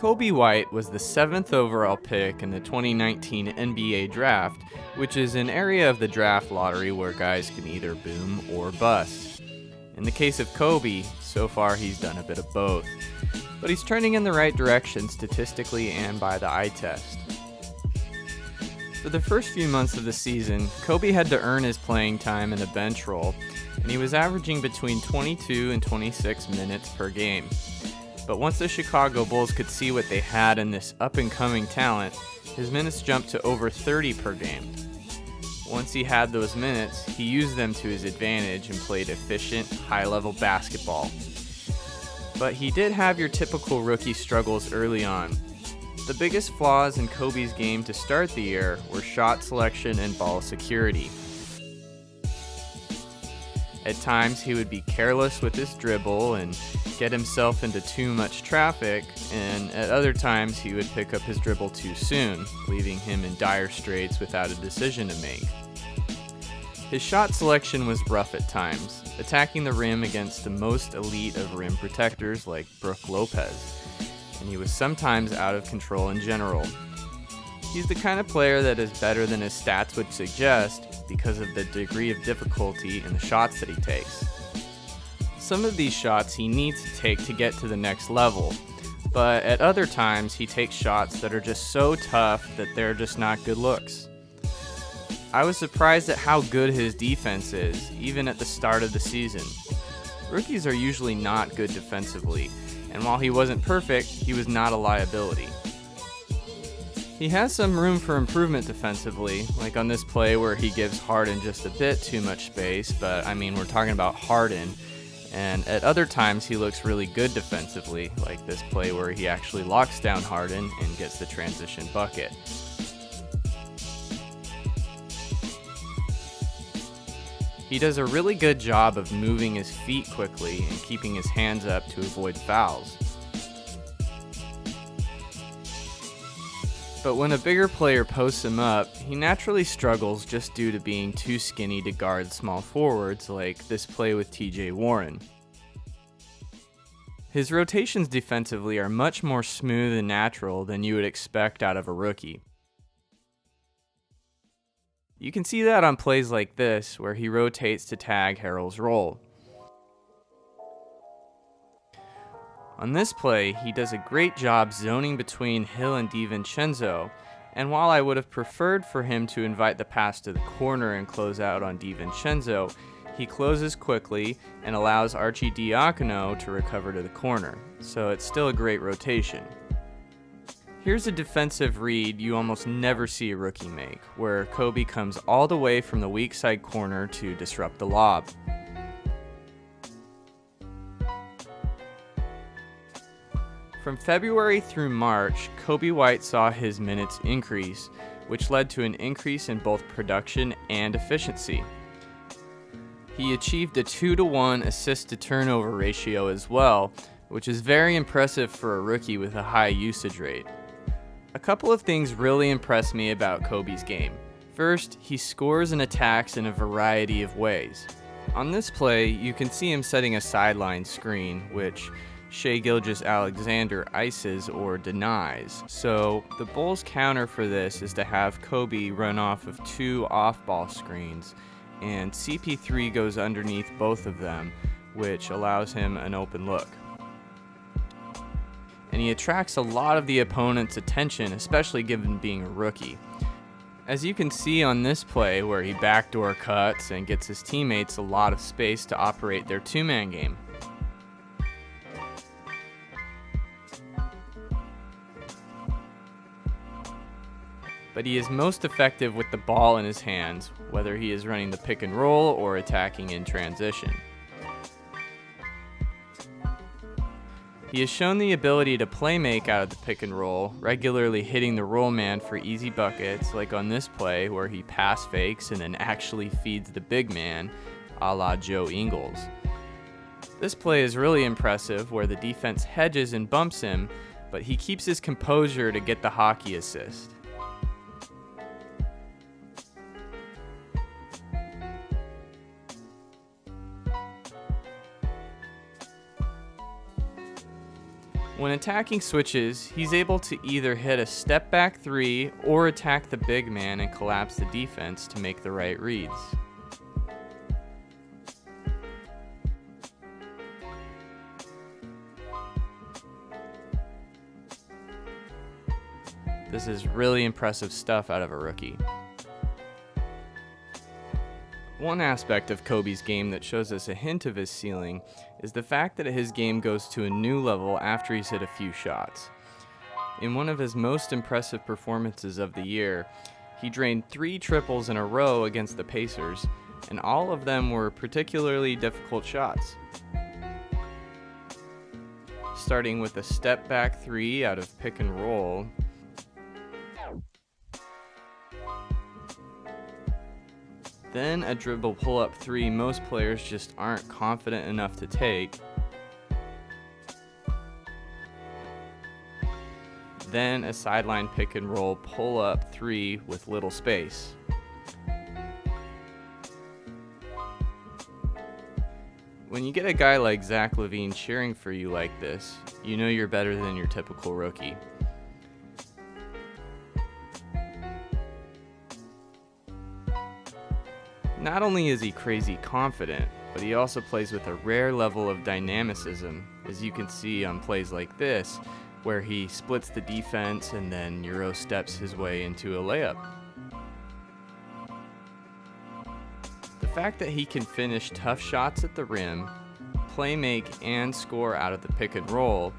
Coby White was the 7th overall pick in the 2019 NBA draft, which is an area of the draft lottery where guys can either boom or bust. In the case of Coby, so far he's done a bit of both, but he's trending in the right direction statistically and by the eye test. For the first few months of the season, Coby had to earn his playing time in a bench role, and he was averaging between 22 and 26 minutes per game. But once the Chicago Bulls could see what they had in this up-and-coming talent, his minutes jumped to over 30 per game. Once he had those minutes, he used them to his advantage and played efficient, high-level basketball. But he did have your typical rookie struggles early on. The biggest flaws in Coby's game to start the year were shot selection and ball security. At times, he would be careless with his dribble and get himself into too much traffic, and at other times, he would pick up his dribble too soon, leaving him in dire straits without a decision to make. His shot selection was rough at times, attacking the rim against the most elite of rim protectors like Brook Lopez, and he was sometimes out of control in general. He's the kind of player that is better than his stats would suggest because of the degree of difficulty in the shots that he takes. Some of these shots he needs to take to get to the next level, but at other times he takes shots that are just so tough that they're just not good looks. I was surprised at how good his defense is, even at the start of the season. Rookies are usually not good defensively, and while he wasn't perfect, he was not a liability. He has some room for improvement defensively, like on this play where he gives Harden just a bit too much space, but I mean, we're talking about Harden. And at other times, he looks really good defensively, like this play where he actually locks down Harden and gets the transition bucket. He does a really good job of moving his feet quickly and keeping his hands up to avoid fouls. But when a bigger player posts him up, he naturally struggles just due to being too skinny to guard small forwards like this play with TJ Warren. His rotations defensively are much more smooth and natural than you would expect out of a rookie. You can see that on plays like this, where he rotates to tag Harrell's roll. On this play, he does a great job zoning between Hill and DiVincenzo, and while I would have preferred for him to invite the pass to the corner and close out on DiVincenzo, he closes quickly and allows Arcidiacono to recover to the corner, so it's still a great rotation. Here's a defensive read you almost never see a rookie make, where Coby comes all the way from the weak side corner to disrupt the lob. From February through March, Coby White saw his minutes increase, which led to an increase in both production and efficiency. He achieved a 2-to-1 assist-to-turnover ratio as well, which is very impressive for a rookie with a high usage rate. A couple of things really impress me about Coby's game. First, he scores and attacks in a variety of ways. On this play, you can see him setting a sideline screen, which Shai Gilgeous-Alexander ices or denies. So the Bulls' counter for this is to have Coby run off of 2 off-ball screens, and CP3 goes underneath both of them, which allows him an open look. And he attracts a lot of the opponent's attention, especially given being a rookie. As you can see on this play where he backdoor cuts and gets his teammates a lot of space to operate their two-man game. But he is most effective with the ball in his hands, whether he is running the pick and roll or attacking in transition. He has shown the ability to playmake out of the pick and roll, regularly hitting the roll man for easy buckets, like on this play where he pass fakes and then actually feeds the big man, a la Joe Ingles. This play is really impressive where the defense hedges and bumps him, but he keeps his composure to get the hockey assist. When attacking switches, he's able to either hit a step back three or attack the big man and collapse the defense to make the right reads. This is really impressive stuff out of a rookie. One aspect of Coby's game that shows us a hint of his ceiling is the fact that his game goes to a new level after he's hit a few shots. In one of his most impressive performances of the year, he drained 3 triples in a row against the Pacers, and all of them were particularly difficult shots. Starting with a step back 3 out of pick and roll, then a dribble pull-up 3 most players just aren't confident enough to take. Then a sideline pick and roll pull-up 3 with little space. When you get a guy like Zach LaVine cheering for you like this, you know you're better than your typical rookie. Not only is he crazy confident, but he also plays with a rare level of dynamicism, as you can see on plays like this, where he splits the defense and then Euro steps his way into a layup. The fact that he can finish tough shots at the rim, play make and score out of the pick and roll,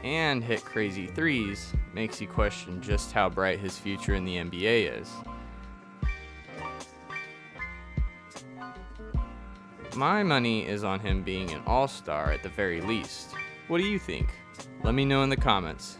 and hit crazy threes makes you question just how bright his future in the NBA is. My money is on him being an all-star at the very least. What do you think? Let me know in the comments.